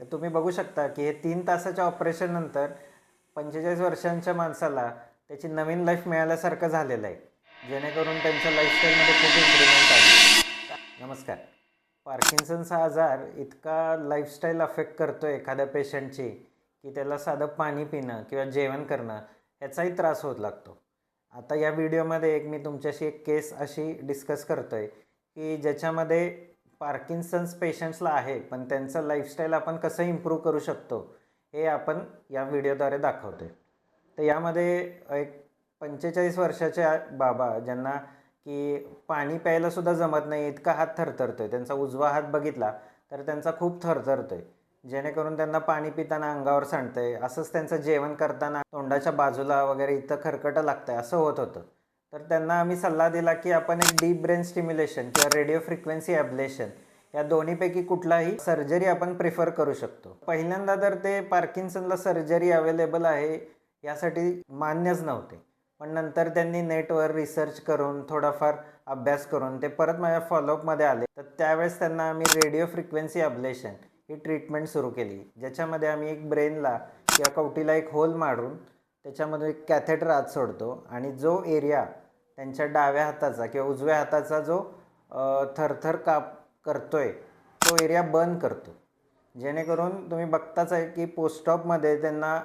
तर तुम्ही बघू शकता की हे 3 तासाच्या ऑपरेशननंतर 45 वर्षांच्या माणसाला त्याची नवीन लाईफ मिळाल्यासारखं झालेलं आहे, जेणेकरून त्यांच्या लाईफस्टाईलमध्ये खूप इम्प्रूव्हमेंट आली. नमस्कार. पार्किन्सन्स हा आजार इतका लाईफस्टाईल अफेक्ट करतो एखाद्या पेशंटची की त्याला साधं पाणी पिणं किंवा जेवण करणं ह्याचाही त्रास होत लागतो. आता या व्हिडिओमध्ये मी तुमच्याशी एक केस अशी डिस्कस करतो आहे की ज्याच्यामध्ये पार्किन्सन्स पेशंट्सला आहे, पण त्यांचं लाईफस्टाईल आपण कसं इम्प्रूव्ह करू शकतो हे आपण या व्हिडिओद्वारे दाखवतो आहे. तर यामध्ये एक 45 वर्षाचे बाबा ज्यांना की पाणी प्यायलासुद्धा जमत नाही, इतका हात थरथरतो आहे. त्यांचा उजवा हात बघितला तर त्यांचा खूप थरथरतो आहे, जेणेकरून त्यांना पाणी पिताना अंगावर सांडतं आहे. असंच त्यांचं जेवण करताना तोंडाच्या बाजूला वगैरे इथं खरकटं लागतं आहे, असं होत होतं. तर त्यांना आम्ही सल्ला दिला की आपण एक डीप ब्रेन स्टिम्युलेशन किंवा रेडिओ फ्रिक्वेन्सी ॲब्लेशन या दोन्हीपैकी कुठलाही सर्जरी आपण प्रिफर करू शकतो. पहिल्यांदा तर ते पार्किन्सनला सर्जरी अवेलेबल आहे यासाठी मान्यच नव्हते, पण नंतर त्यांनी नेटवर रिसर्च करून थोडाफार अभ्यास करून ते परत माझ्या फॉलोअपमध्ये आले. तर त्यावेळेस त्यांना आम्ही रेडिओ फ्रिक्वेन्सी ॲब्लेशन ही ट्रीटमेंट सुरू केली, ज्याच्यामध्ये आम्ही एक ब्रेनला किंवा कवटीला एक होल मारून त्याच्यामध्ये एक कॅथेटर आत सोडतो आणि जो एरिया त्यांच्या डाव्या हाताचा किंवा उजव्या हाताचा जो थरथर काप करतोय तो एरिया बंद करतो, जेणेकरून तुम्ही बघताच आहे की पोस्टऑपमध्ये त्यांना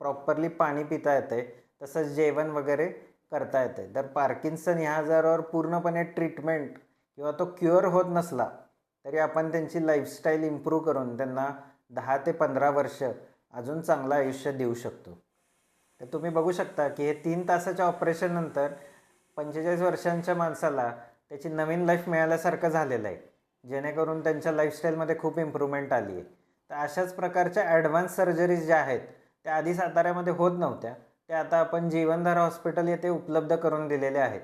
प्रॉपरली पाणी पिता येते, तसंच जेवण वगैरे करता येते. तर पार्किन्सन ह्या आजारावर पूर्णपणे ट्रीटमेंट किंवा तो क्युअर होत नसला तरी आपण त्यांची लाईफस्टाईल इम्प्रूव्ह करून त्यांना 10 ते 15 वर्ष अजून चांगलं आयुष्य देऊ शकतो. तर तुम्ही बघू शकता की हे 3 तासाच्या ऑपरेशननंतर 45 वर्षांच्या माणसाला त्याची नवीन लाईफ मिळाल्यासारखं झालेलं आहे, जेणेकरून त्यांच्या लाईफस्टाईलमध्ये खूप इम्प्रूव्हमेंट आली आहे. तर अशाच प्रकारच्या ॲडव्हान्स सर्जरीज ज्या आहेत त्या आधी साताऱ्यामध्ये होत नव्हत्या, त्या आता आपण जीवनधारा हॉस्पिटल येथे उपलब्ध करून दिलेल्या आहेत.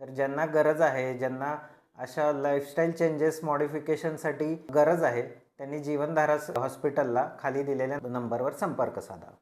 तर ज्यांना गरज आहे, ज्यांना अशा लाईफस्टाईल चेंजेस मॉडिफिकेशनसाठी गरज आहे, त्यांनी जीवनधारा हॉस्पिटलला खाली दिलेल्या नंबरवर संपर्क साधावा.